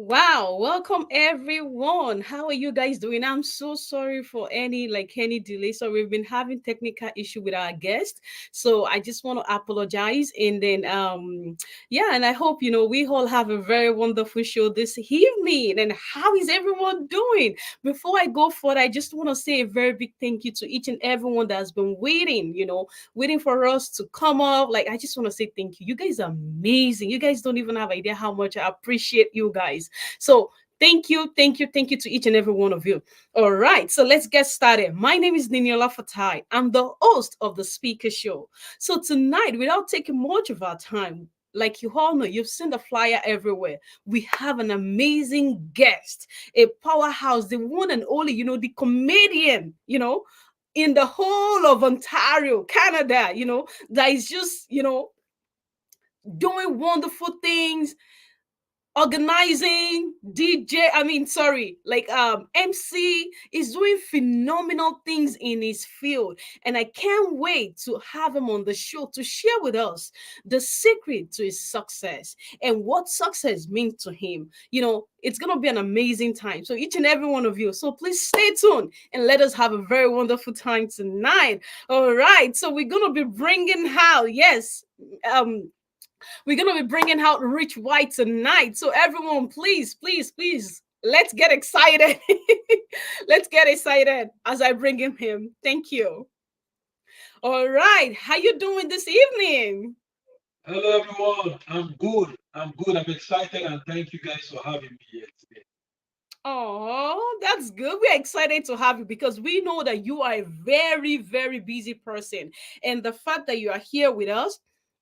Wow, welcome everyone. How are you guys doing? I'm so sorry for any delay. So we've been having technical issue with our guest. So I just want to apologize and then yeah, and I hope we all have a very wonderful show this evening. And how is everyone doing? Before I go further, I just want to say a very big thank you to each and everyone that has been waiting for us to come up. Like I just want to say thank you. You guys are amazing. You guys don't even have idea how much I appreciate you guys. So thank you to each and every one of you. All right, so let's get started. My name is Niniola Fatai. I'm the host of the Speaker Show. So tonight, without taking much of our time, like you all know, you've seen the flyer everywhere. We have an amazing guest, a powerhouse, the one and only, the comedian, in the whole of Ontario, Canada, that is just, doing wonderful things, organizing, DJ, like MC is doing phenomenal things in his field. And I can't wait to have him on the show to share with us the secret to his success and what success means to him. It's going to be an amazing time. So each and every one of you, so please stay tuned and let us have a very wonderful time tonight. All right. So we're going to be bringing Hal. Yes. We're going to be bringing out Rich White tonight. So, everyone, please, please, please, let's get excited. Let's get excited as I bring him in. Thank you. All right. How you doing this evening? Hello everyone. I'm good. I'm good. I'm excited and thank you guys for having me here today. Oh, that's good. We're excited to have you because we know that you are a very, very busy person. And the fact that you are here with us,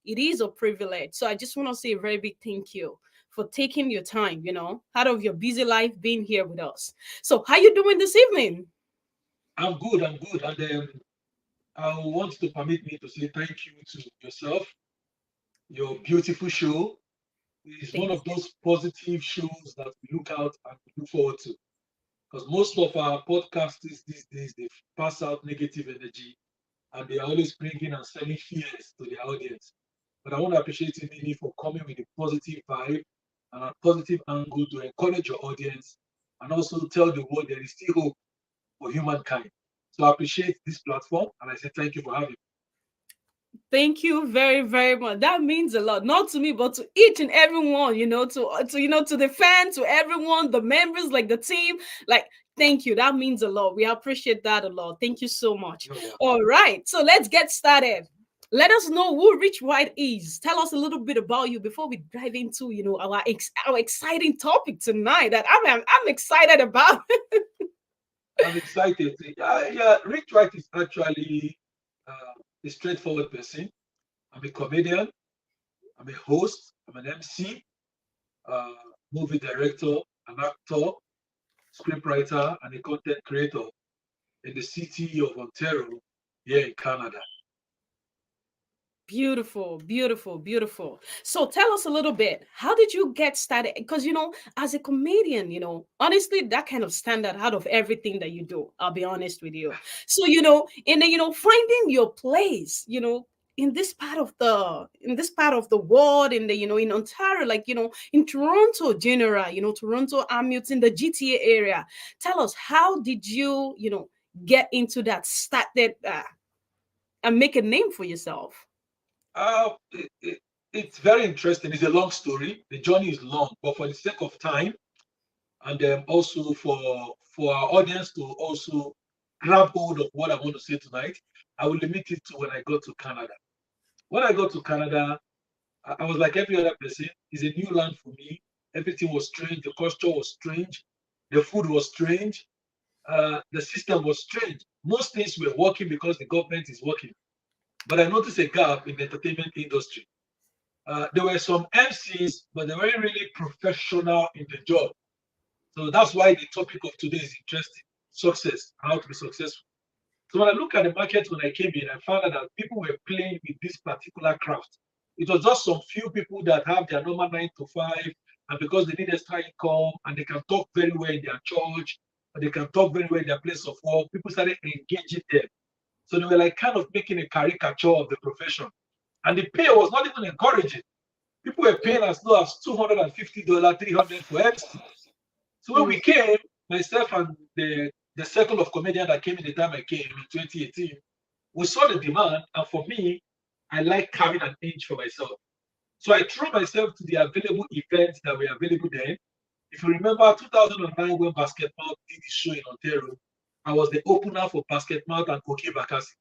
it is a privilege. So I just want to say a very big thank you for taking your time, out of your busy life being here with us. So how you doing this evening? I'm good. I'm good. And I want to permit me to say thank you to yourself. Your beautiful show is one Thank of those positive shows that we look out and we look forward to. Because most of our podcasters these days they pass out negative energy and they are always bringing and selling fears to the audience. But I want to appreciate you, Nini, for coming with a positive vibe and a positive angle to encourage your audience and also tell the world there is still hope for humankind. So I appreciate this platform and I say thank you for having me. Thank you very, very much. That means a lot, not to me, but to each and everyone, to the fans, to everyone, the members, like the team. Like, thank you. That means a lot. We appreciate that a lot. Thank you so much. You're welcome. All right. So let's get started. Let us know who Rich White is. Tell us a little bit about you before we dive into, our exciting topic tonight that I'm excited about. I'm excited. Yeah, Rick Wright is actually a straightforward person. I'm a comedian, I'm a host, I'm an MC, uh, movie director, an actor, scriptwriter, and a content creator in the city of Ontario here in Canada. Beautiful, beautiful, beautiful. So tell us a little bit. How did you get started? Because as a comedian, honestly, that kind of stand out of everything that you do. I'll be honest with you. So and then finding your place, in this part of the world, in the in Ontario, like in Toronto, general, Toronto, Hamilton, the GTA area. Tell us, how did you get into that, started and make a name for yourself? It's very interesting. It's a long story. The journey is long, but for the sake of time, and also for our audience to also grab hold of what I want to say tonight, I will limit it to when I got to Canada. When I got to Canada, I was like every other person. It's a new land for me. Everything was strange. The culture was strange. The food was strange. The system was strange. Most things were working because the government is working. But I noticed a gap in the entertainment industry. There were some MCs, but they weren't really professional in the job. So that's why the topic of today is interesting. Success, how to be successful. So when I look at the market when I came in, I found out that people were playing with this particular craft. It was just some few people that have their normal 9 to 5, and because they need extra income and they can talk very well in their church, and they can talk very well in their place of work, people started engaging them. So they were like kind of making a caricature of the profession. And the pay was not even encouraging. People were paying as low as $250, 300 for MC. So when we Mm, came, myself and the circle of comedians that came in the time I came in 2018, we saw the demand, and for me, I like carving an inch for myself. So I threw myself to the available events that were available then. If you remember 2009 when Basketball did the show in Ontario, I was the opener for Basketball and Koke Bakasi.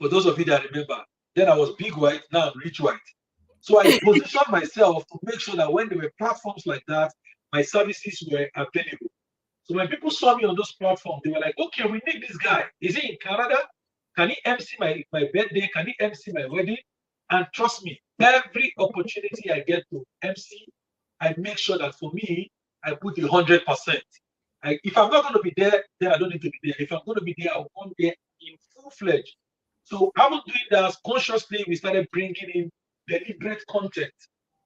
For those of you that remember, then I was big white, now I'm rich white. So I positioned myself to make sure that when there were platforms like that, my services were available. So when people saw me on those platforms, they were like, okay, we need this guy. Is he in Canada? Can he MC my birthday? Can he MC my wedding? And trust me, every opportunity I get to MC, I make sure that for me, I put 100%. If I'm not going to be there, then I don't need to be there. If I'm going to be there, I'll come there in full fledged. So I was doing that consciously. We started bringing in deliberate content.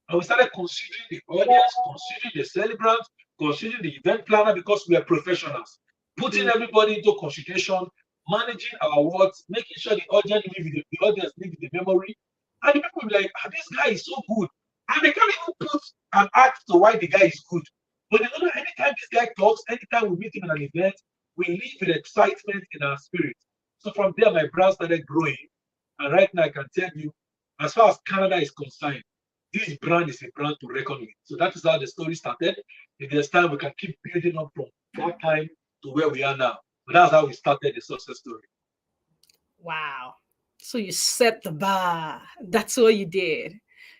And we started considering the audience, considering the celebrants, considering the event planner because we are professionals. Putting mm, everybody into consideration, managing our words, making sure the audience live with the memory. And the people will be like, ah, this guy is so good. And they can't even put an act to why the guy is good. But they don't know anytime this guy talks, anytime we meet him at an event, we live with excitement in our spirit. So from there, my brand started growing. And right now, I can tell you, as far as Canada is concerned, this brand is a brand to reckon with. So that is how the story started. If there's time, we can keep building up from that time to where we are now. But that's how we started the success story. wow. So you set the bar. That's what you did.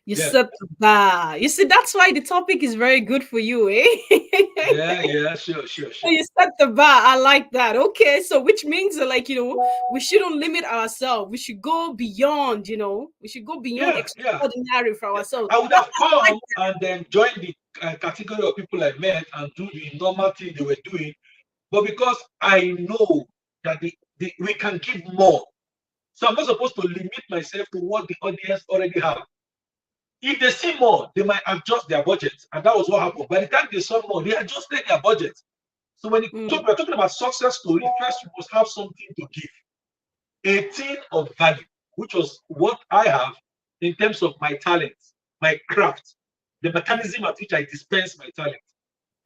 You Yeah, set the bar. You see, that's why the topic is very good for you, eh? yeah, yeah, sure, sure, So sure. you set the bar. I like that. Okay, so which means that, like, we shouldn't limit ourselves. We should go beyond. We should go beyond Yeah, yeah, extraordinary for yeah. ourselves. I would I have like come and then joined the category of people I met and do the normal thing they were doing. But because I know that we can give more, so I'm not supposed to limit myself to what the audience already have. If they see more, they might adjust their budget. And that was what happened. By the time they saw more, they adjusted their budget. So when that. we're talking about success story, first you must have something to give. A thing of value, which was what I have in terms of my talent, my craft, the mechanism at which I dispense my talent.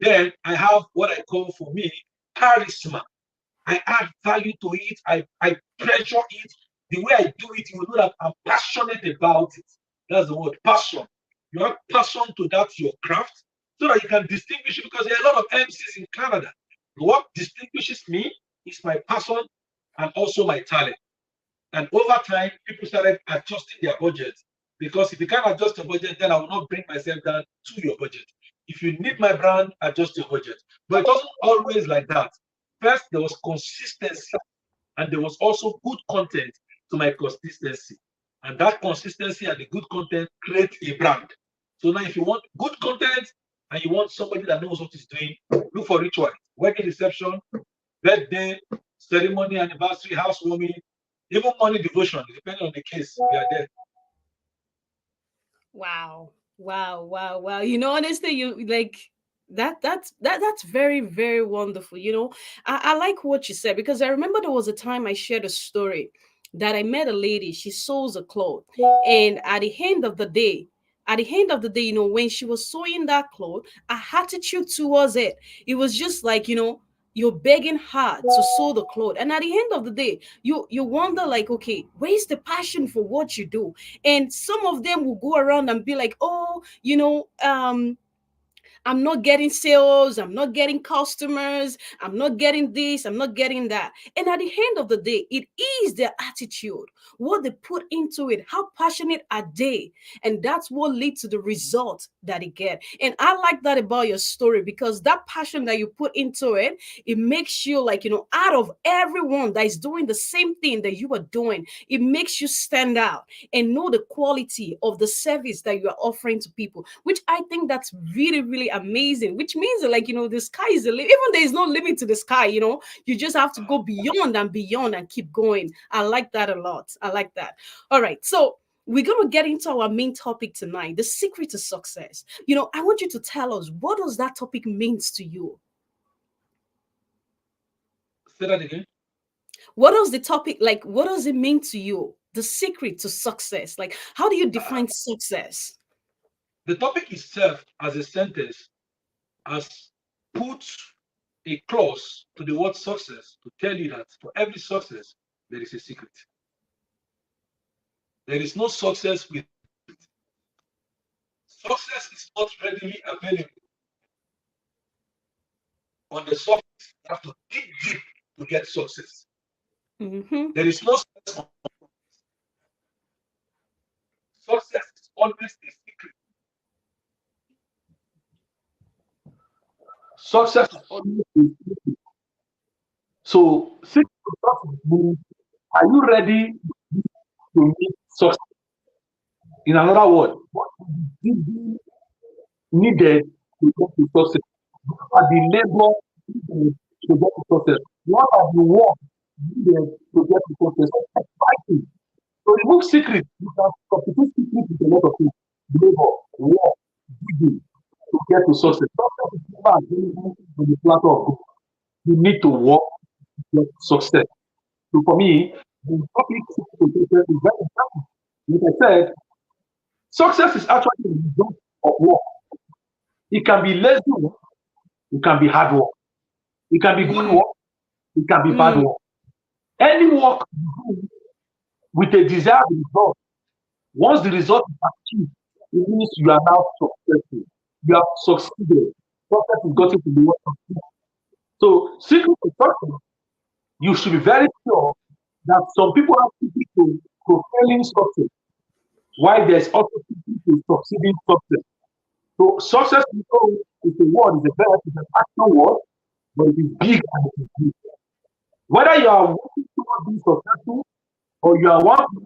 Then I have what I call for me charisma. I add value to it. I treasure it. The way I do it, you will know that I'm passionate about it. That's the word passion. You have passion to that your craft so that you can distinguish it because there are a lot of MCs in Canada. What distinguishes me is my passion and also my talent. And over time, people started adjusting their budget because if you can't adjust your budget, then I will not bring myself down to your budget. If you need my brand, adjust your budget. But it wasn't always like that. First, there was consistency, and there was also good content to my consistency. And that consistency and the good content create a brand. So now, if you want good content and you want somebody that knows what he's doing, look for ritual, wedding reception, birthday, ceremony, anniversary, housewarming, even morning devotion, depending on the case, we are there. Wow. Wow, wow, wow. Honestly, you like that's very, very wonderful. I like what you said because I remember there was a time I shared a story that I met a lady, she sews a cloth, and at the end of the day, when she was sewing that cloth, her attitude towards it, it was just like, you're begging her to sew the cloth. And at the end of the day, you wonder, like, okay, where's the passion for what you do? And some of them will go around and be like, oh, I'm not getting sales, I'm not getting customers, I'm not getting this, I'm not getting that. And at the end of the day, it is their attitude, what they put into it, how passionate are they? And that's what leads to the result that they get. And I like that about your story because that passion that you put into it, it makes you, like, out of everyone that is doing the same thing that you are doing, it makes you stand out and know the quality of the service that you are offering to people, which I think that's really, really amazing. Which means that, like, the sky is the limit. Even there is no limit to the sky, you just have to go beyond and beyond and keep going. I like that a lot. I like that. All right. So we're going to get into our main topic tonight, the secret to success. I want you to tell us, what does that topic means to you? Say that again. What does the topic, like, what does it mean to you? The secret to success. Like, how do you Uh, define success? The topic itself, as a sentence, has put a clause to the word success to tell you that for every success, there is a secret. There is no success without secret. Success is not readily available on the surface. You have to dig deep to get success. Mm-hmm. There is no success. Success is always a secret. Success is always a secret. So, secret to success means, are you ready to meet success? In another word, what is needed to get to success? What are the labor needed to get to success? What are the work needed to get to success? Fighting. So remove secret. You can substitute secret with a lot of things. Labor, work, digging to get to success. Success is never available on the platter of gold. You need to work to get success. So for me, the topic success is very important. Like I said, success is actually the result of work. It can be lazy work, it can be hard work. It can be good Mm, work, it can be bad mm, work. Any work you do with a desired result, once the result is achieved, it means you are now successful. You have succeeded. Success is gotten to the word succeed. So, secret to success, you should be very sure that some people are secret to failing success, while there's also secret to succeeding success. So, success is a word, is a verb, it's an action word, but it is big and it is big. Whether you are working towards being successful or you are working,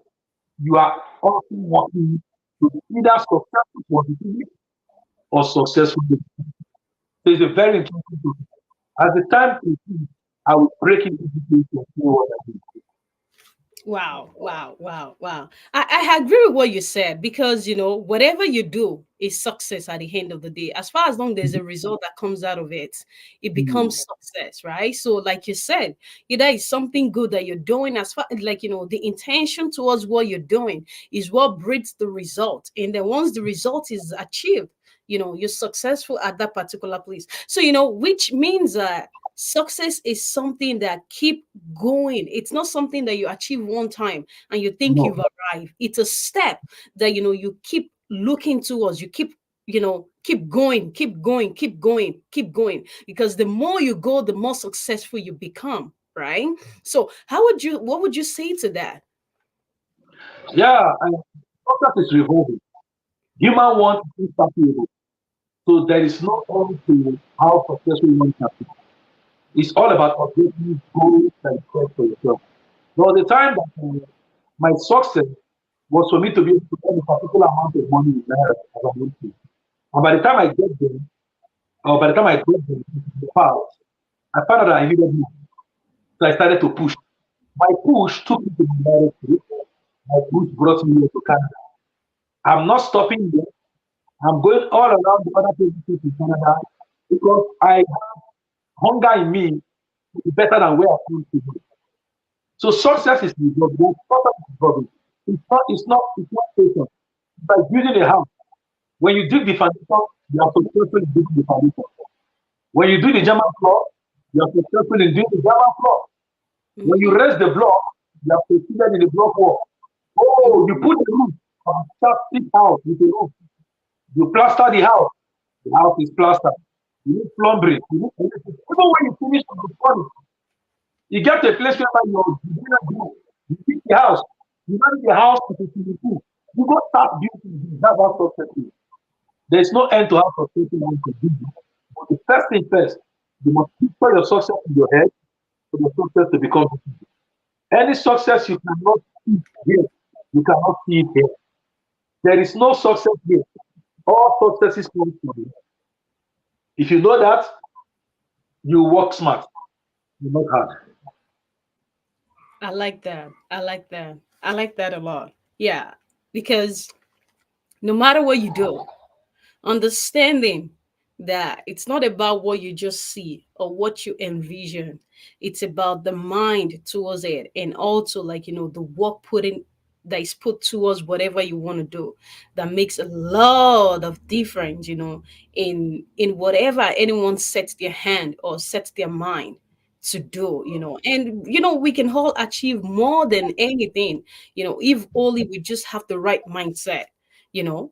you are also working to be either successful positively or successful. So it's a very interesting topic. As the time proceeds, I will break it into details and see what I do. wow, wow, wow, wow. I agree with what you said because, whatever you do is success at the end of the day. As far as long there's a result that comes out of it, it Mm. becomes success, right? So, like you said, either it's something good that you're doing, as far like, the intention towards what you're doing is what breeds the result. And then once the result is achieved, you're successful at that particular place. So, which means that success is something that keep going. It's not something that you achieve one time and you think No. you've arrived. It's a step that you keep looking towards. You keep going, keep going, keep going, keep going, because the more you go, the more successful you become, right? So what would you say to that? Yeah, and success is revolving. Human wants is insatiable. So there is no end to how successful one can be. It's all about objective goals and set for yourself. There was a time that my success was for me to be able to earn a particular amount of money in Naira as I'm working. And by the time I get there, or by the time I got there, the past, I found out that I needed more. So I started to push. My push took me to the United States. My push brought me here to Canada. I'm not stopping there. I'm going all around the other places in Canada because I have hunger in me to be better than where I come to. So success is resolved. Success is resolved. It's not patient. It's like building a house. When you dig the foundation, you are successful in digging the foundation. When you do the German floor, you are successful in doing the German floor. When you Mm-hmm, raise the block, you have succeeded in the block wall. Oh, you put the roof on a sharp thick house with a roof. You plaster the house is plastered. You need plumbing. You need everything. Even when you finish with the plumbing, you get to a place where you do not go. You fix the house. You marry the house with a swimming pool. You go start building. That's how success is. There is no end to how successful one can be. But the first thing first, you must picture your success in your head for your success to become visible. Any success you cannot see here, you cannot see it here. There is no success here. All successes come from you. If you know that, you work smart, you work hard. I like that. I like that. I like that a lot. Yeah, because no matter what you do, understanding that it's not about what you just see or what you envision, it's about the mind towards it, and also, like, the work put in, that is put towards whatever you want to do, that makes a lot of difference, in whatever anyone sets their hand or sets their mind to do, and we can all achieve more than anything, if only we just have the right mindset,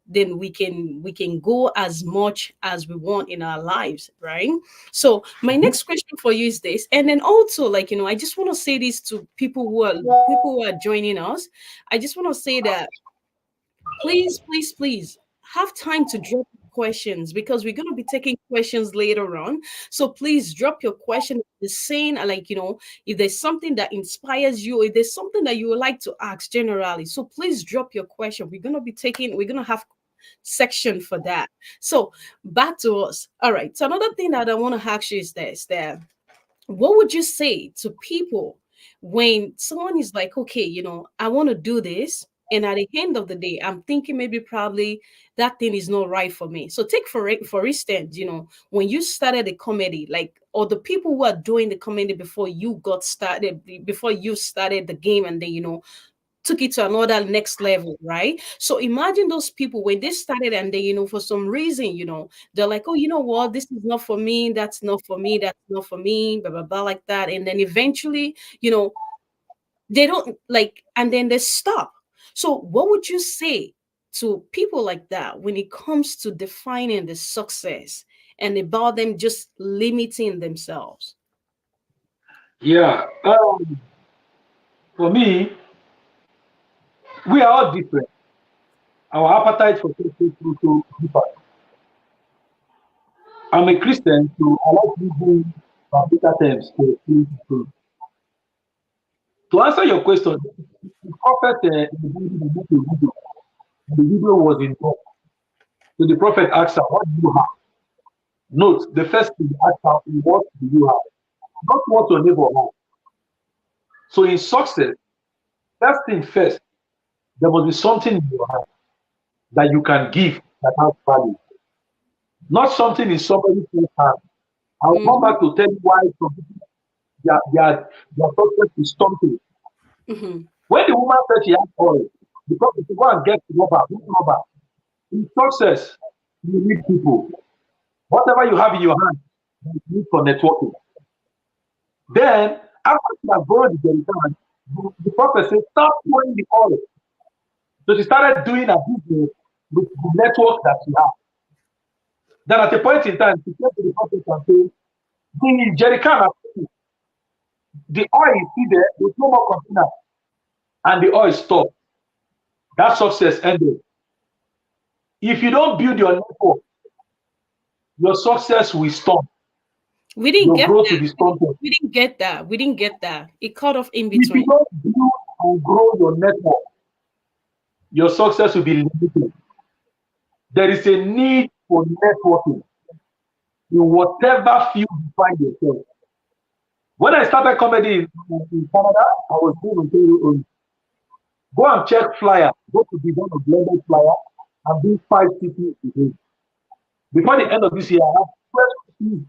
then we can go as much as we want in our lives, right? So my Mhm. next question for you is this, and then also, like, I just want to say this to people who are joining us. I just want to say that, please, please, please have time to drop questions, because we're going to be taking questions later on. So please drop your question, the same, like, if there's something that inspires you, if there's something that you would like to ask generally. So please drop your question. We're going to have section for that. So back to us. All right. So another thing that I want to ask you is this, that what would you say to people when someone is like, okay, I want to do this, and at the end of the day, I'm thinking maybe probably that thing is not right for me. So take for instance, when you started the comedy, like, or the people who are doing the comedy before you got started, before you started the game, and then took it to another next level, right? So imagine those people when they started, and they, for some reason, they're like, oh, you know what, this is not for me, that's not for me, that's not for me, blah blah blah, like that. And then eventually, they don't like, and then they stop. So what would you say to people like that when it comes to defining the success and about them just limiting themselves? Yeah. For me, we are all different. Our appetite for success is also different. I'm a Christian, so I like using biblical terms to explain people. To answer your question, the prophet in the Bible they make a video. And the video was in talk. So the prophet asked her, "What do you have?" Note the first thing he asked her, "What do you have?" Not what your neighbor has. So in success, first thing first, there must be something in your hand that you can give that has value, not something in somebody else's hand. I'll come Mm-hmm, back to tell you why some people their success is something. mm-hmm, When the woman said she had oil, because if you go and get rubber, which rubber? In success, you need people. Whatever you have in your hand, you need for networking. Then, after she has borrowed the jerrycan, the prophet said, start pouring the oil. So she started doing her business with the network that she had. Then at a point in time, she came to the prophet and said, the jerrycan, the oil is still there, there's no more container, and the oil stopped. That success ended. If you don't build your network, your success will stop. we didn't Your get growth will that. be We didn't, stunted. we didn't get that. We didn't get that. It cut off in If you between. don't build and grow your network, your success will be limited. There is a need for networking in whatever field you find yourself. When I started comedy in Canada, I was doing Ontario only. Go and check flyer. Go to the one of blended flyer and do 5 cities a day. Before the end of this year, I have 12 cities.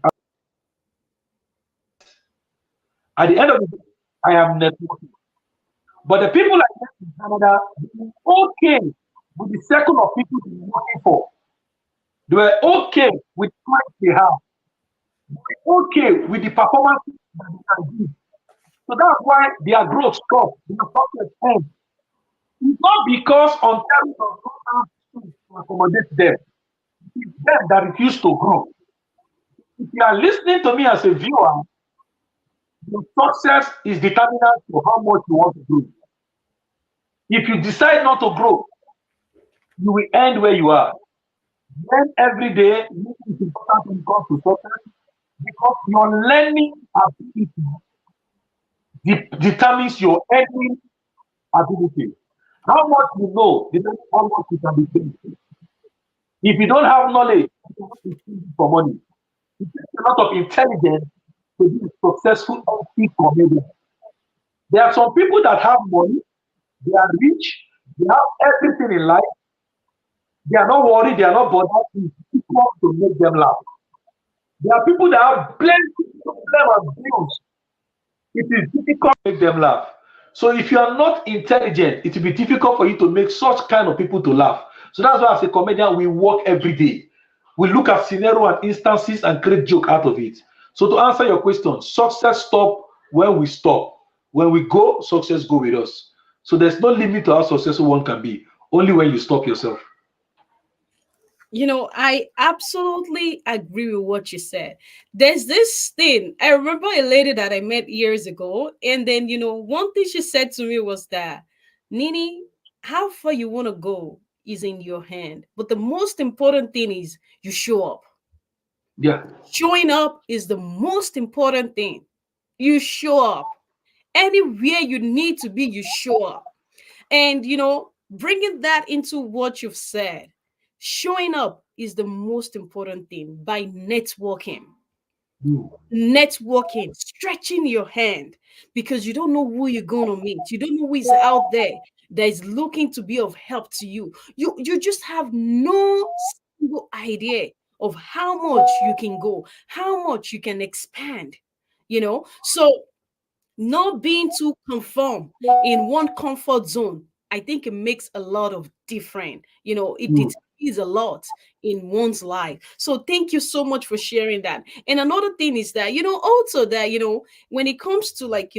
At the end of the day, I am networking. But the people I met in Canada, they were okay with the circle of people they were working for. They were okay with what they have. They were okay with the performance that they can give. So that's why their growth stopped. Their success ends. It's not because Ontario does not have tools to accommodate them. It's them that refuse to grow. If you are listening to me as a viewer, your success is determinant to how much you want to grow. If you decide not to grow, you will end where you are. Learn every day, is important when it comes to success because your learning ability determines your earning ability. How much you know determines how much you can be paid. If you don't have knowledge, you cannot be paid for money. It takes a lot of intelligence to be a successful MC comedian. There are some people that have money, they are rich, they have everything in life, they are not worried, they are not bothered. It's difficult to make them laugh. There are people that have plenty of problems and bills. It is difficult to make them laugh. So if you are not intelligent, it will be difficult for you to make such kind of people to laugh. So that's why as a comedian, we work every day. We look at scenario and instances and create joke out of it. So to answer your question, success stop when we stop. When we go, success go with us. So there's no limit to how successful one can be. Only when you stop yourself. I absolutely agree with what you said. There's this thing. I remember a lady that I met years ago, and then, one thing she said to me was that, Nini, how far you want to go is in your hand. But the most important thing is you show up. Yeah. Showing up is the most important thing. You show up. Anywhere you need to be, you show up. And, bringing that into what you've said, showing up is the most important thing by networking. Mm. Networking, stretching your hand because you don't know who you're going to meet. You don't know who is out there that is looking to be of help to you. You just have no single idea of how much you can go, how much you can expand. So not being too conform in one comfort zone, I think it makes a lot of difference. It Mm. determines a lot in one's life. So thank you so much for sharing that. And another thing is that, also that, when it comes to, like,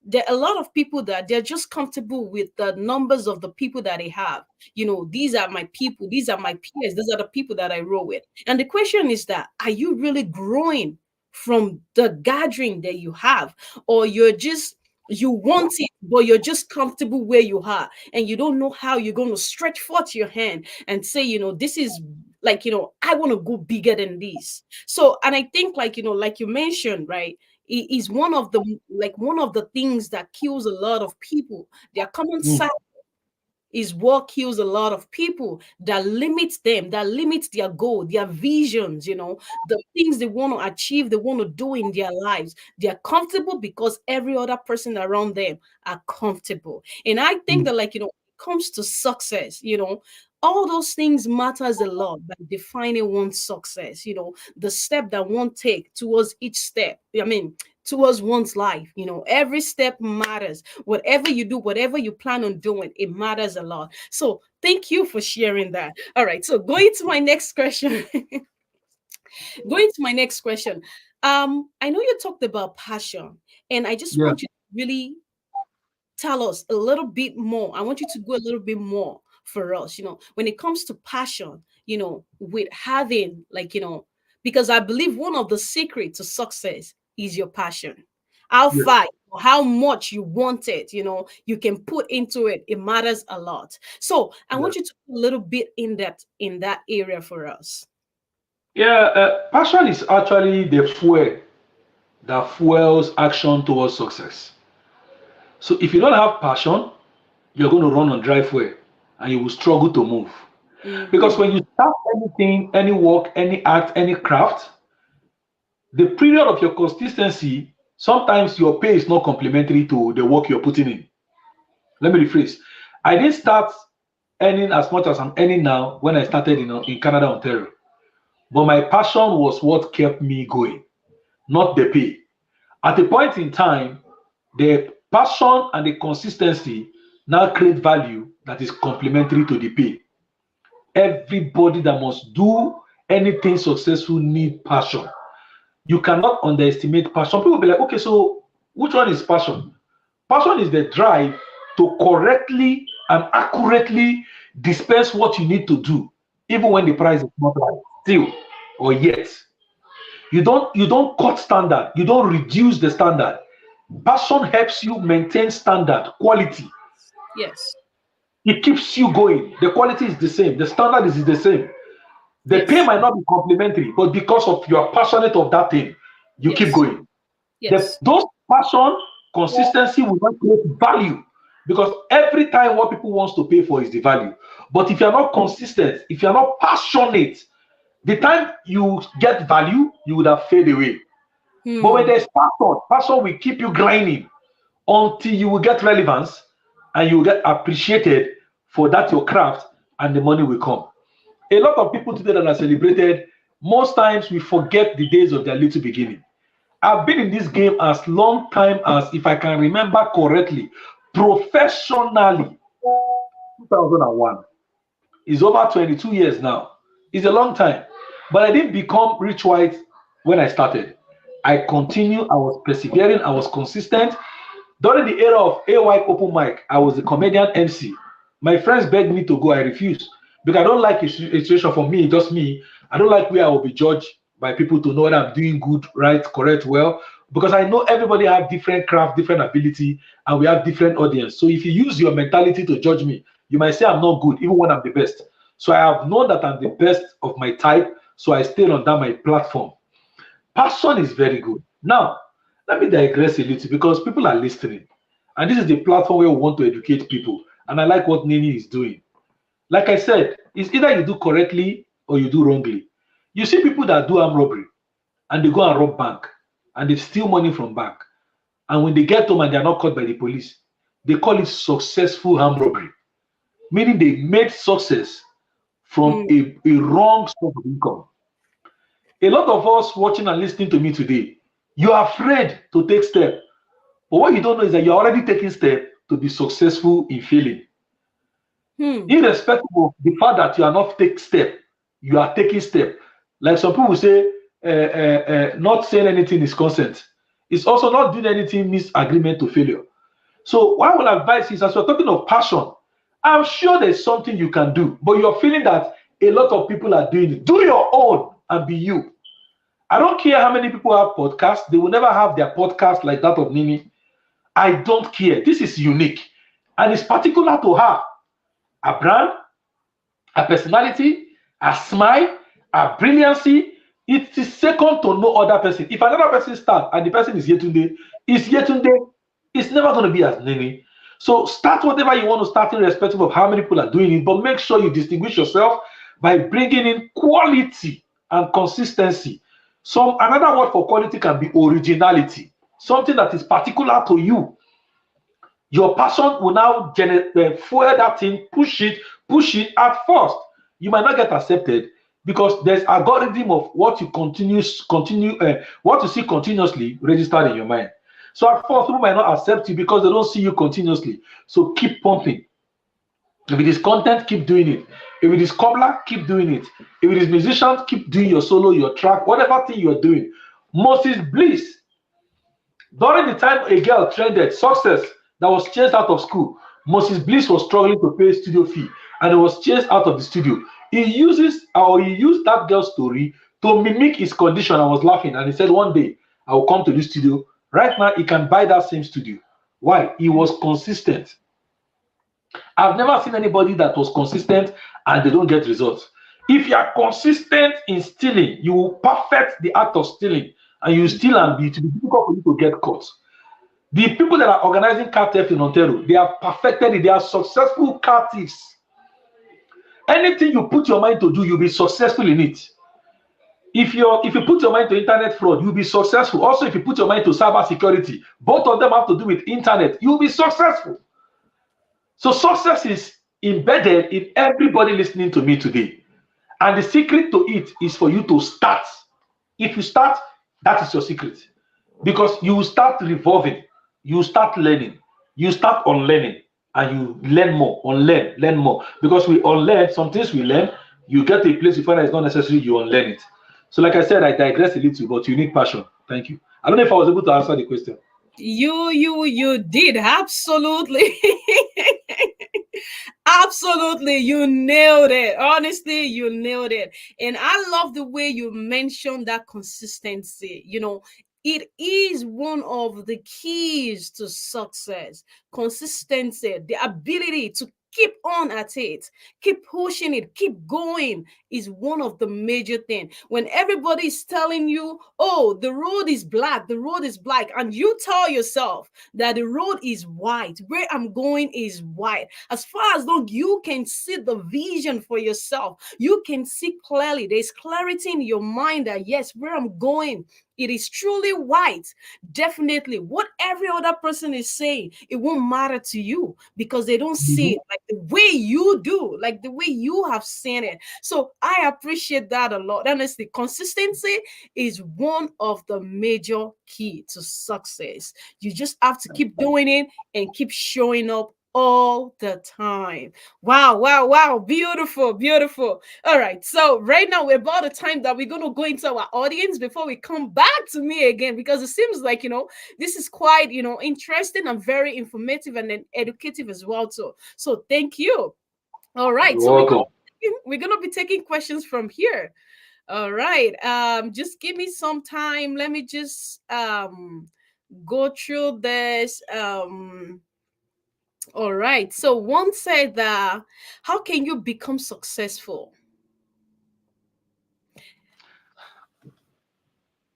there are a lot of people that they're just comfortable with the numbers of the people that they have. These are my people, these are my peers, these are the people that I roll with. And the question is that, are you really growing from the gathering that you have, or you want it, but you're just comfortable where you are, and you don't know how you're going to stretch forth your hand and say, this is, like, I want to go bigger than this. So, and I think, like, like you mentioned, right, it is one of the things that kills a lot of people. Their common Mm. sense is what kills a lot of people, that limits them, that limits their goal, their visions, the things they want to achieve, they want to do in their lives. They're comfortable because every other person around them are comfortable. And I think Mm. that, like, when it comes to success, all those things matters a lot by defining one's success, the step that one take towards each step. I mean, towards one's life. Every step matters. Whatever you do, whatever you plan on doing, it matters a lot. So thank you for sharing that. All right. So going to my next question. Going to my next question. I know you talked about passion, and I just Yeah. want you to really tell us a little bit more. I want you to go a little bit more for us, when it comes to passion, with having, like, because I believe one of the secrets to success is your passion. How Yeah. far, how much you want it, you can put into it. It matters a lot. So I Yeah. want you to put a little bit in that area for us. Yeah. Passion is actually the fuel that fuels action towards success. So if you don't have passion, you're going to run on dry fuel and you will struggle to move. Because Mm-hmm. when you start anything, any work, any act, any craft, the period of your consistency, sometimes your pay is not complementary to the work you're putting in. Let me rephrase. I didn't start earning as much as I'm earning now when I started in Canada, Ontario. But my passion was what kept me going, not the pay. At a point in time, the passion and the consistency now create value that is complementary to the pay. Everybody that must do anything successful need passion. You cannot underestimate passion. People will be like, okay, so which one is passion? Passion is the drive to correctly and accurately dispense what you need to do, even when the price is not right, still or yet. You don't cut standard, you don't reduce the standard. Passion helps you maintain standard, quality. Yes. It keeps you going. The quality is the same, the standard is the same. The pay Yes. might not be complementary, but because of you are passionate of that thing, you keep Yes. going. Yes. Those passion, consistency will not create value because every time what people wants to pay for is the value. But if you're not consistent, if you're not passionate, the time you get value, you would have fade away. But when Hmm. there's passion, passion will keep you grinding until you will get relevance and you will get appreciated for that your craft, and the money will come. A lot of people today that are celebrated, most times we forget the days of their little beginning. I've been in this game as long time as, if I can remember correctly, professionally 2001. It's over 22 years now. It's a long time. But I didn't become rich white when I started. I continue, I was persevering, I was consistent. During the era of AY Open Mic, I was a comedian MC. My friends begged me to go, I refused. Because I don't like a situation for me, just me. I don't like where I will be judged by people to know whether I'm doing good, right, correct, well. Because I know everybody have different craft, different ability, and we have different audience. So if you use your mentality to judge me, you might say I'm not good, even when I'm the best. So I have known that I'm the best of my type, so I stayed on that my platform. Passion is very good. Now, let me digress a little because people are listening. And this is the platform where we want to educate people. And I like what Nini is doing. Like I said, it's either you do correctly or you do wrongly. You see people that do armed robbery and they go and rob bank and they steal money from bank. And when they get home and they are not caught by the police, they call it successful armed robbery, meaning they made success from Hmm. a wrong source of income. A lot of us watching and listening to me today, you are afraid to take steps. But what you don't know is that you're already taking steps to be successful in failing. Hmm. Irrespective of the fact that you are not taking step, you are taking step. Like some people say, not saying anything is consent. It's also not doing anything means agreement to failure. So what I will advise is, as we're talking of passion, I'm sure there's something you can do, but you're feeling that a lot of people are doing it. Do your own and be you. I don't care how many people have podcasts, they will never have their podcast like that of Nini. I don't care. This is unique and it's particular to her. A brand, a personality, a smile, a brilliancy. It is second to no other person. If another person starts and the person is Yetunde, is Yetunde, it's never going to be as Nini. So start whatever you want to start, irrespective of how many people are doing it, but make sure you distinguish yourself by bringing in quality and consistency. Some another word for quality can be originality, something that is particular to you. Your passion will now fuel that thing, push it at first. You might not get accepted because there's algorithm of what you what you see continuously registered in your mind. So at first, people might not accept you because they don't see you continuously. So keep pumping. If it is content, keep doing it. If it is cobbler, keep doing it. If it is musicians, keep doing your solo, your track, whatever thing you're doing. Moses Bliss, during the time a girl trended, success, that was chased out of school, Moses Bliss was struggling to pay studio fee and he was chased out of the studio. He used that girl's story to mimic his condition. I was laughing and he said, one day I will come to this studio. Right now, he can buy that same studio. Why? He was consistent. I've never seen anybody that was consistent and they don't get results. If you are consistent in stealing, you will perfect the act of stealing and you steal and be to be difficult for you to get caught. The people that are organizing car theft in Ontario, they have perfected it. They are successful car thieves. Anything you put your mind to do, you'll be successful in it. If you put your mind to internet fraud, you'll be successful. Also, if you put your mind to cyber security, both of them have to do with internet, you'll be successful. So success is embedded in everybody listening to me today. And the secret to it is for you to start. If you start, that is your secret. Because you will start revolving, you start learning, you start unlearning, and you learn more, unlearn, learn more. Because we unlearn, some things we learn, you get to a place you find that it's not necessary, you unlearn it. So, like I said, I digress a little, but you need passion. Thank you. I don't know if I was able to answer the question. You did absolutely. Absolutely, you nailed it. Honestly, you nailed it. And I love the way you mentioned that consistency. It is one of the keys to success. Consistency, the ability to keep on at it, keep pushing it, keep going is one of the major things. When everybody is telling you, oh, the road is black, and you tell yourself that the road is white, where I'm going is white. As far as long you can see the vision for yourself, you can see clearly. There's clarity in your mind that yes, where I'm going it is truly white, definitely what every other person is saying, it won't matter to you because they don't see it Mhm. like the way you do, like the way you have seen it. So I appreciate that a lot. Honestly, consistency is one of the major key to success. You just have to keep doing it and keep showing up all the time. Wow, wow, wow. Beautiful, beautiful. All right. So, right now, we're about the time that we're going to go into our audience before we come back to me again, because it seems like, this is quite, interesting and very informative and then educative as well, too. So, thank you. All right. You're So, welcome. we're gonna be taking questions from here. All right. Just give me some time. Let me just go through this. All right. So one said that how can you become successful?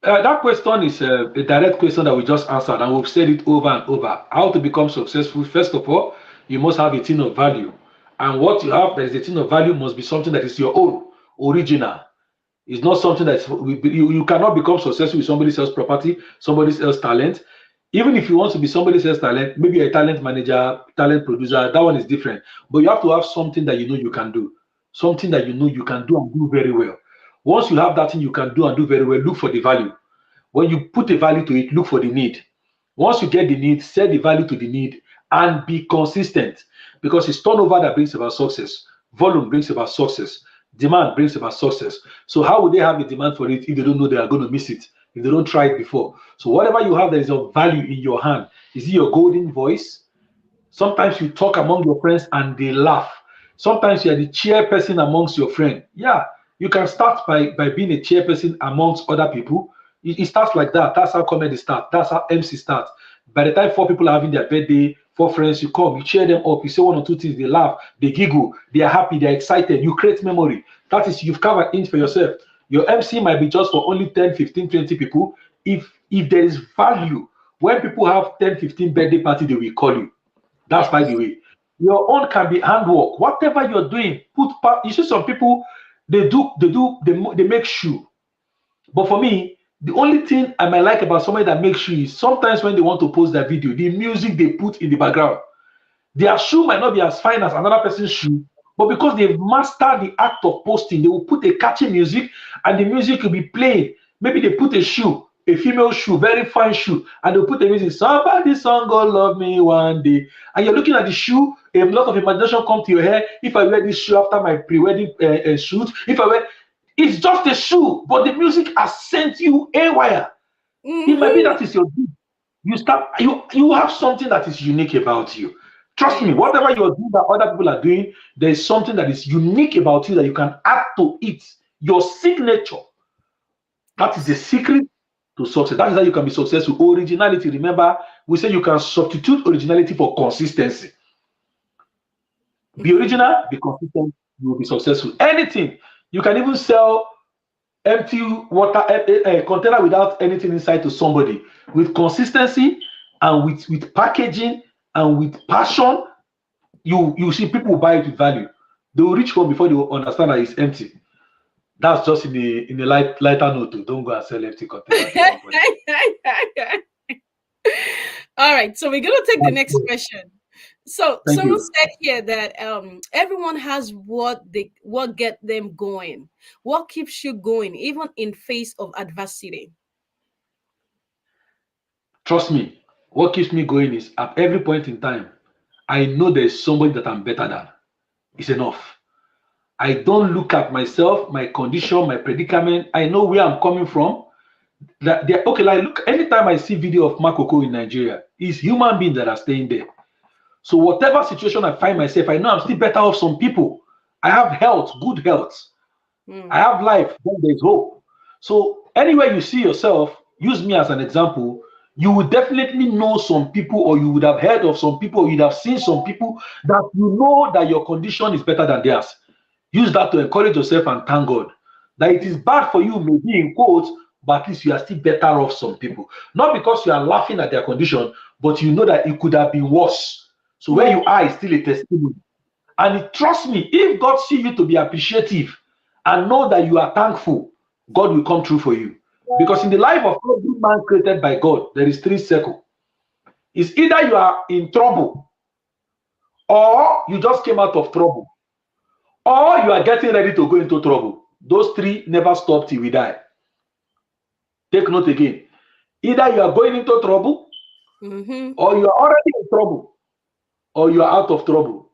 That question is a direct question that we just answered, and we've said it over and over. How to become successful? First of all, you must have a thing of value, and what you have that is a thing of value must be something that is your own, original. It's not something that's you cannot become successful with somebody else's property, somebody else's talent. Even if you want to be somebody else's talent, maybe you're a talent manager, talent producer, that one is different. But you have to have something that you know you can do, something that you know you can do and do very well. Once you have that thing you can do and do very well, look for the value. When you put a value to it, look for the need. Once you get the need, set the value to the need and be consistent, because it's turnover that brings about success. Volume brings about success. Demand brings about success. So how would they have a demand for it if they don't know they are going to miss it, if they don't try it before? So whatever you have that is of value in your hand, is it your golden voice? Sometimes you talk among your friends and they laugh. Sometimes you are the chairperson amongst your friends. Yeah, you can start by being a chairperson amongst other people. It starts like that. That's how comedy starts. That's how MC starts. By the time four people are having their birthday, four friends, you come, you cheer them up, you say one or two things, they laugh, they giggle, they are happy, they're excited, you create memory. That is, you've covered in for yourself. Your MC might be just for only 10, 15, 20 people. If there is value, when people have 10, 15 birthday party, they will call you. That's by the Yes. way. Your own can be handwork. Whatever you're doing, you see some people they make shoe. But for me, the only thing I might like about somebody that makes shoe is sometimes when they want to post their video, the music they put in the background. Their shoe might not be as fine as another person's shoe, but because they've mastered the act of posting, they will put a catchy music and the music will be playing. Maybe they put a shoe, a female shoe, very fine shoe, and they'll put the music, somebody song gonna love me one day. And you're looking at the shoe, a lot of imagination come to your head. If I wear this shoe after my pre-wedding shoot, if I wear, it's just a shoe, but the music has sent you a wire. It might be Mm-hmm. that is your gift. You have something that is unique about you. Trust me, Yes. whatever you're doing that other people are doing, there's something that is unique about you that you can add to it. Your signature. That is the Yes. secret to success. That is how you can be successful. Originality. Remember, we say you can substitute originality for consistency. Be Mm-hmm. original, be consistent, you will be successful. Anything. You can even sell empty water a container without anything inside to somebody with consistency and with packaging and with passion. You see people buy it with value. They will reach home before they will understand that it's empty. That's just in a lighter note. Don't go and sell empty container to somebody. All right, so we're gonna take the next question. So Thank someone you. said here that everyone has what get them going, what keeps you going even in face of adversity. Trust me, what keeps me going is at every point in time, I know there's somebody that I'm better than. It's enough. I don't look at myself, my condition, my predicament. I know where I'm coming from. That they okay, like look, anytime I see video of Makoko in Nigeria, it's human beings that are staying there. So whatever situation I find myself, I know I'm still better off some people. I have health, good health. I Mm, have life, then there's hope. So anywhere you see yourself, use me as an example. You would definitely know some people, or you would have heard of some people, or you'd have seen some people that you know that your condition is better than theirs. Use that to encourage yourself and thank God. That it is mm, bad for you, maybe in quotes, but at least you are still better off some people. Not because you are laughing at their condition, but you know that it could have been worse. So where you mm. are is still a testimony. And trust me, if God see you to be appreciative and know that you are thankful, God will come through for you. Because in the life of every man created by God, there is three circles. It's either you are in trouble, or you just came out of trouble, or you are getting ready to go into trouble. Those three never stop till we die. Take note again. Either you are going into trouble, Mm-hmm. or you are already in trouble, or you are out of trouble.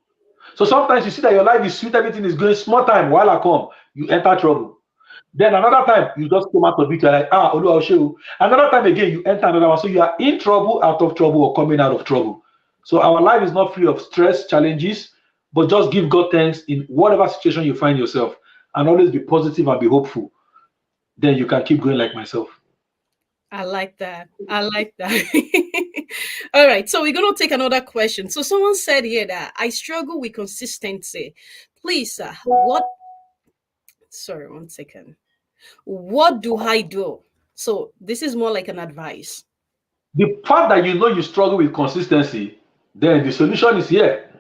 So sometimes you see that your life is sweet, everything is going small time, while I come, you enter trouble. Then another time you just come out of it, you're like, ah, Olu, I'll show you. Another time again, you enter another one. So you are in trouble, out of trouble, or coming out of trouble. So our life is not free of stress, challenges, but just give God thanks in whatever situation you find yourself, and always be positive and be hopeful. Then you can keep going like myself. I like that. I like that. All right. So we're going to take another question. So someone said here that I struggle with consistency. Please, sir, sorry, one second. What do I do? So this is more like an advice. The fact that you know you struggle with consistency, then the solution is here.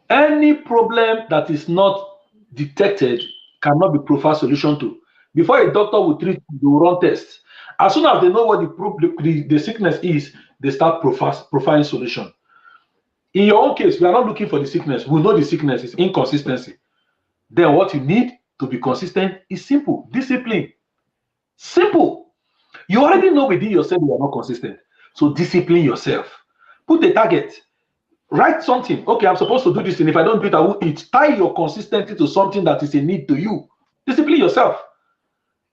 Any problem that is not detected cannot be preferred solution to. Before a doctor will treat you, they will run tests. As soon as they know what the sickness is, they start profiling solution. In your own case, we are not looking for the sickness. We know the sickness is inconsistency. Then what you need to be consistent is simple discipline. Simple. You already know within yourself you are not consistent. So discipline yourself. Put a target. Write something. Okay, I'm supposed to do this, and if I don't do it, I will eat. Tie your consistency to something that is a need to you. Discipline yourself.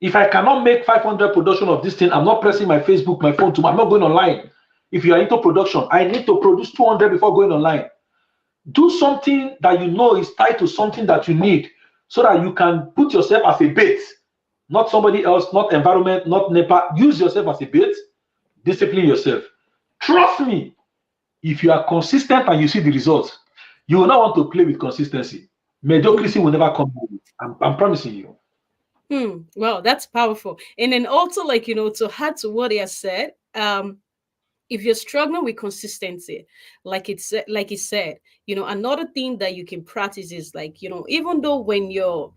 If I cannot make 500 production of this thing, I'm not pressing my Facebook, my phone I'm not going online. If you are into production, I need to produce 200 before going online. Do something that you know is tied to something that you need, so that you can put yourself as a bait, not somebody else, not environment, not NEPA. Use yourself as a bait. Discipline yourself. Trust me, if you are consistent and you see the results, you will not want to play with consistency. Mediocrity will never come. I'm promising you. Well, that's powerful. And then also, like, to add to what he has said, if you're struggling with consistency, like he said, another thing that you can practice is, like, even though when you're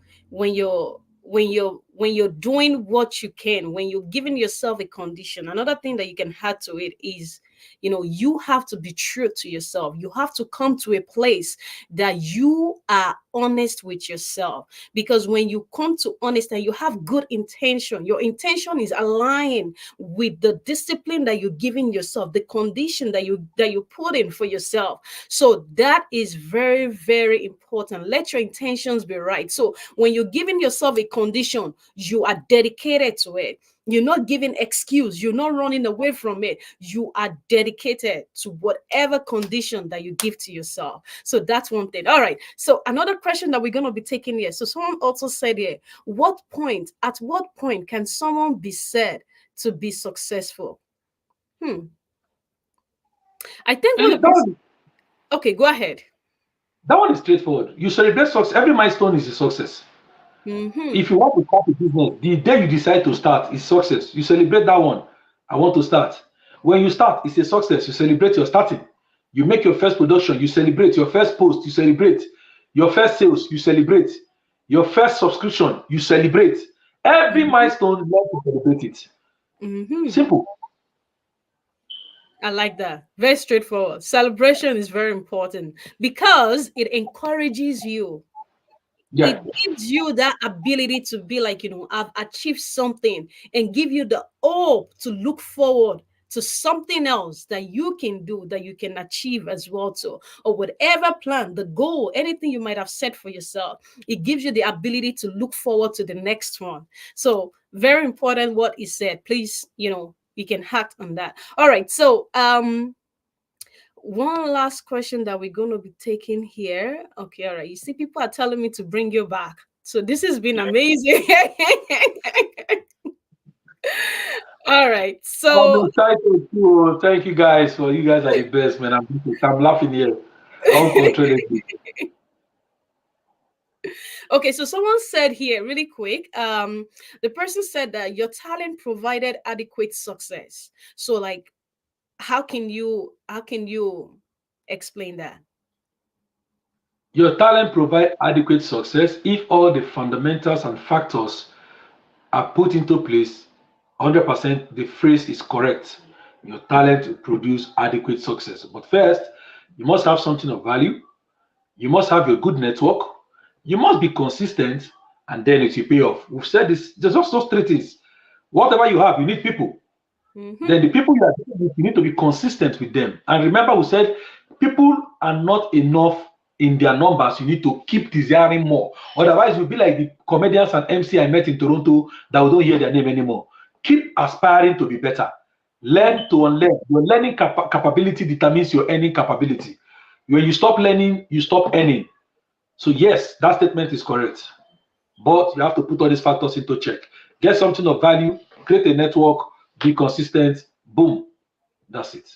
doing what you can, when you're giving yourself a condition, another thing that you can add to it is, you have to be true to yourself. You have to come to a place that you are honest with yourself, because when you come to honest and you have good intention, your intention is aligned with the discipline that you're giving yourself, the condition that you put in for yourself. So that is very, very important. Let your intentions be right. So when you're giving yourself a condition, you are dedicated to it. You're not giving excuse. You're not running away from it. You are dedicated to whatever condition that you give to yourself. So that's one thing. All right. So another question that we're going to be taking here. So someone also said here, at what point can someone be said to be successful? Hmm. I think what Eh, the person. Okay, go ahead. that one is straightforward. You celebrate success. Every milestone is a success. Mm-hmm. If you want to start a business, the day you decide to start is success. You celebrate that one. I want to start. When you start, it's a success. You celebrate your starting. You make your first production, you celebrate. Your first post, you celebrate. Your first sales, you celebrate. Your first subscription, you celebrate. Every Mm-hmm. milestone, you want to celebrate it. Mm-hmm. Simple. I like that. Very straightforward. Celebration is very important because it encourages you. Yeah. It gives you that ability to be like, I've achieved something, and give you the hope to look forward to something else that you can do, that you can achieve as well too, or whatever plan, the goal, anything you might have set for yourself. It gives you the ability to look forward to the next one. So very important what he said. Please, you can act on that. All right. So one last question that we're going to be taking here. Okay, all right. You see, people are telling me to bring you back. So this has been amazing. All right. I'm So, excited too. Thank you guys for you guys are the best, man. I'm laughing here uncontrollably. okay. So someone said here, really quick. The person said that your talent provided adequate success. So, like, how can you explain that? Your talent provide adequate success if all the fundamentals and factors are put into place 100% the phrase is correct. Your talent will produce adequate success. But first, you must have something of value, you must have a good network, you must be consistent, and then it will pay off. We've said this, there's just those three things. Whatever you have, you need people. Mm-hmm. Then the people you are dealing with, you need to be consistent with them. And remember, we said people are not enough in their numbers. You need to keep desiring more. Otherwise, you'll be like the comedians and MC I met in Toronto that we don't hear their name anymore. Keep aspiring to be better. Mm. Learn to unlearn. Your learning capability determines your earning capability. When you stop learning, you stop earning. So, yes, that statement is correct. But you have to put all these factors into check. Get something of value, create a network, be consistent, boom, that's it.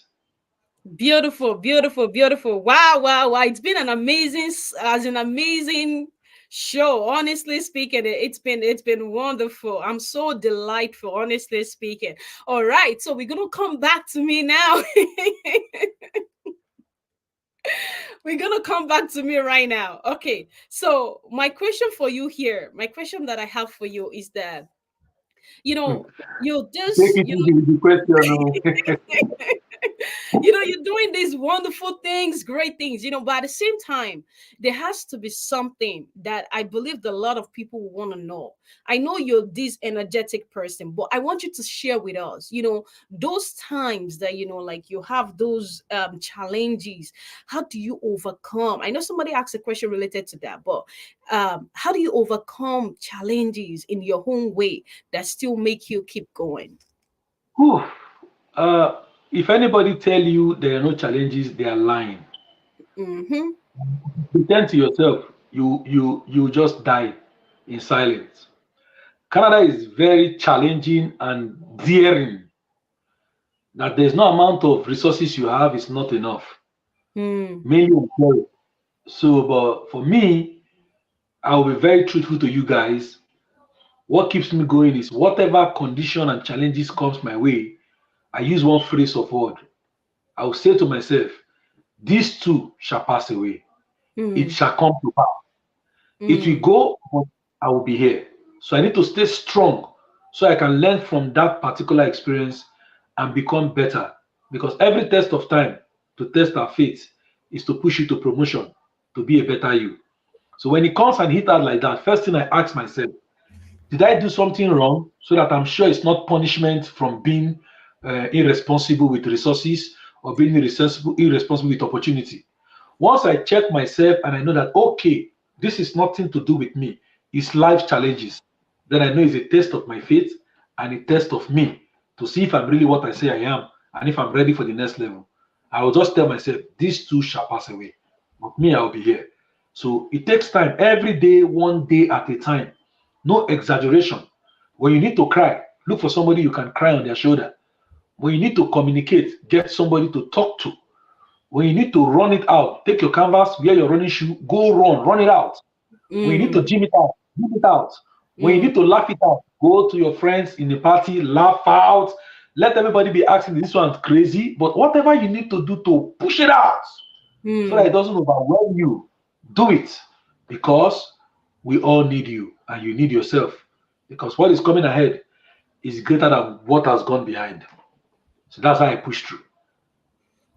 Beautiful, beautiful, beautiful. Wow, wow, wow. It's been an amazing, as an amazing show. Honestly speaking, it's been wonderful. I'm so delightful, honestly speaking. All right, so we're gonna come back to me now. We're gonna come back to me right now. Okay, so my question for you here, my question that I have for you is that you know, you Take just it easy with the question. Oh. you're doing these wonderful things, great things, but at the same time, there has to be something that I believe that a lot of people want to know. I know you're this energetic person, but I want you to share with us, those times that, like you have those challenges. How do you overcome? I know somebody asked a question related to that, but how do you overcome challenges in your own way that still make you keep going? Whew. Uh, if anybody tell you there are no challenges, they are lying. Mm-hmm. Pretend to yourself, you just die in silence. Canada is very challenging and daring. That there's no amount of resources you have is not enough. Mm, Mainly on theory. So, but for me, I will be very truthful to you guys. What keeps me going is whatever condition and challenges comes my way, I use one phrase of word. I will say to myself, these two shall pass away. It mm, shall come to pass. It will mm, go, but I will be here. So I need to stay strong so I can learn from that particular experience and become better. Because every test of time to test our faith is to push you to promotion, to be a better you. So when it comes and hit out like that, first thing I ask myself, did I do something wrong so that I'm sure it's not punishment from being irresponsible with resources or being irresponsible with opportunity? Once I check myself and I know that, okay, this is nothing to do with me, it's life challenges, then I know it's a test of my faith and a test of me to see if I'm really what I say I am and if I'm ready for the next level. I will just tell myself, these two shall pass away, but me, I'll be here. So it takes time, every day, one day at a time. No exaggeration. When you need to cry, look for somebody you can cry on their shoulder. When you need to communicate, get somebody to talk to. When you need to run it out, take your canvas, wear your running shoe, go run it out. When you need to mm, gym it out. When you mm, need to laugh it out, go to your friends in the party, laugh out. Let everybody be asking this one's crazy, but whatever you need to do to push it out so that it mm. doesn't overwhelm you, do it because we all need you and you need yourself because what is coming ahead is greater than what has gone behind. So that's how I push through.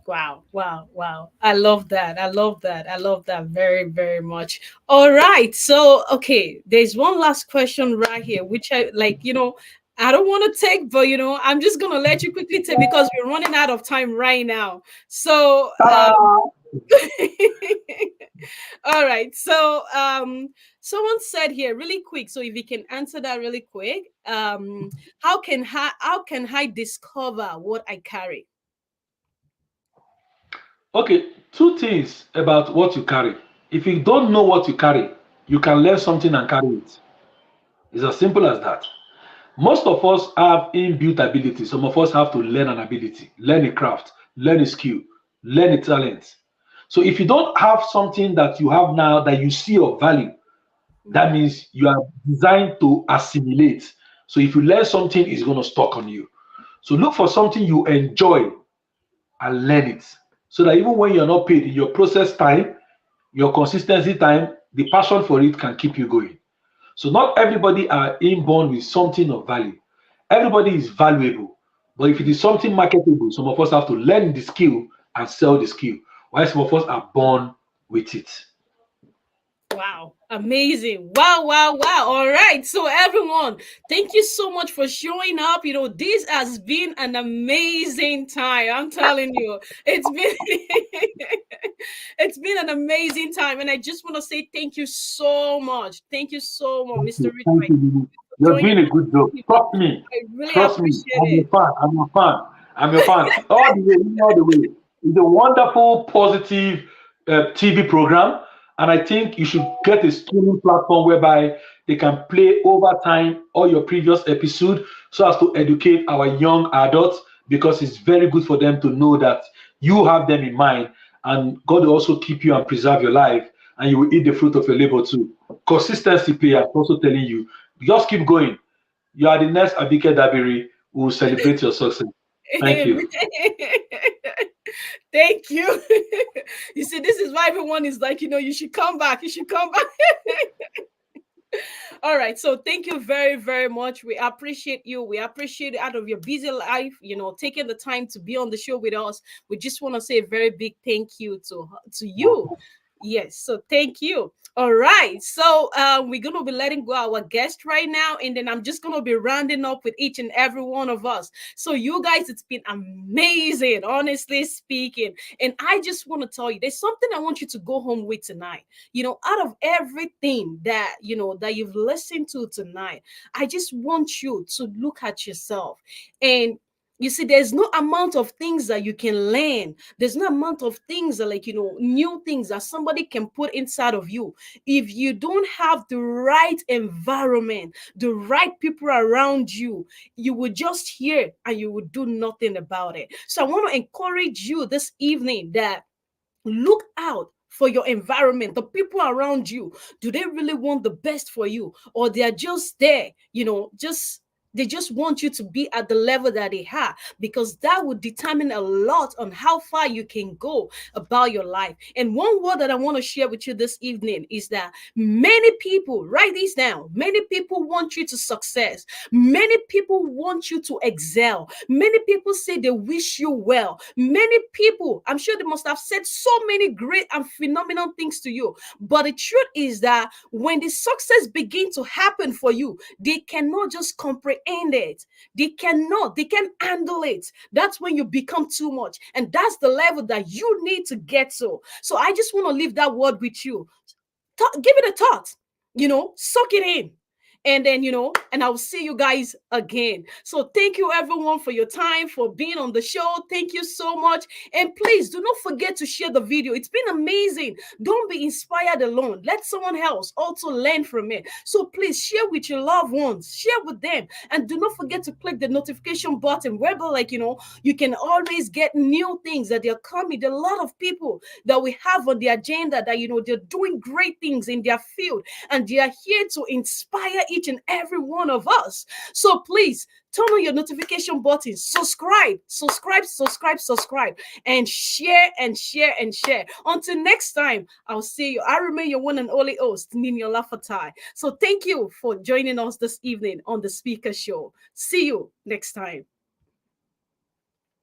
Wow, wow, wow. I love that. I love that. I love that very, very much. All right. So, okay, there's one last question right here, which I like, I don't want to take, but I'm just gonna let you quickly take because we're running out of time right now. So, Ta-da! all right. So, someone said here really quick. So, if you can answer that really quick, how can I discover what I carry? Okay, two things about what you carry. If you don't know what you carry, you can learn something and carry it. It's as simple as that. Most of us have inbuilt ability. Some of us have to learn an ability, learn a craft, learn a skill, learn a talent. So if you don't have something that you have now that you see of value, that Mm, means you are designed to assimilate. So if you learn something, it's going to stuck on you. So look for something you enjoy and learn it. So that even when you're not paid in your process time, your consistency time, the passion for it can keep you going. So not everybody are inborn with something of value. Everybody is valuable. But if it is something marketable, some of us have to learn the skill and sell the skill, while some of us are born with it. Wow, amazing. Wow, wow, wow. All right. So, everyone, thank you so much for showing up. This has been an amazing time. I'm telling you, it's been it's been an amazing time. And I just want to say thank you so much. Thank you so much, Thank Mr. you. Rich, Thank you, Lulu. for You're joining doing a us. good job. Trust me. I really Trust me. appreciate I'm your it. fan. I'm your fan. I'm your fan. All the way, all the way. It's a wonderful, positive TV program. And I think you should get a streaming platform whereby they can play over time all your previous episode so as to educate our young adults, because it's very good for them to know that you have them in mind, and God will also keep you and preserve your life, and you will eat the fruit of your labor too. Consistency pay. I'm also telling you, just keep going. You are the next Abike Dabiri who will celebrate your success. Thank Amen. you. Thank you. You see, this is why everyone is like, you should come back. You should come back. All right. So thank you very, very much. We appreciate you. We appreciate it out of your busy life, taking the time to be on the show with us. We just want to say a very big thank you to you. Yes. So thank you. All right. So we're gonna be letting go our guest right now, and then I'm just gonna be rounding up with each and every one of us. So you guys, it's been amazing, honestly speaking. And I just want to tell you, there's something I want you to go home with tonight. Out of everything that you've listened to tonight, I just want you to look at yourself. And you see, there's no amount of things that you can learn. There's no amount of things that, new things that somebody can put inside of you. If you don't have the right environment, the right people around you, you will just hear and you will do nothing about it. So I want to encourage you this evening that look out for your environment, the people around you. Do they really want the best for you, or they are just there, just they just want you to be at the level that they have? Because that would determine a lot on how far you can go about your life. And one word that I want to share with you this evening is that many people, write this down, many people want you to success. Many people want you to excel. Many people say they wish you well. Many people, I'm sure they must have said so many great and phenomenal things to you. But the truth is that when the success begins to happen for you, they cannot just comprehend it. They can't handle it. That's when you become too much. And that's the level that you need to get to. So I just want to leave that word with you. Give it a thought, suck it in. And then, and I'll see you guys again. So thank you everyone for your time, for being on the show. Thank you so much. And please do not forget to share the video. It's been amazing. Don't be inspired alone. Let someone else also learn from it. So please share with your loved ones, share with them. And do not forget to click the notification button, whereby, you can always get new things that they're coming. There are a lot of people that we have on the agenda that, they're doing great things in their field, and they are here to inspire each and every one of us. So please turn on your notification button, subscribe, and share and share and share. Until next time, I'll see you. I remain your one and only host, Nino Lafatai. So thank you for joining us this evening on the Speaker Show. See you next time.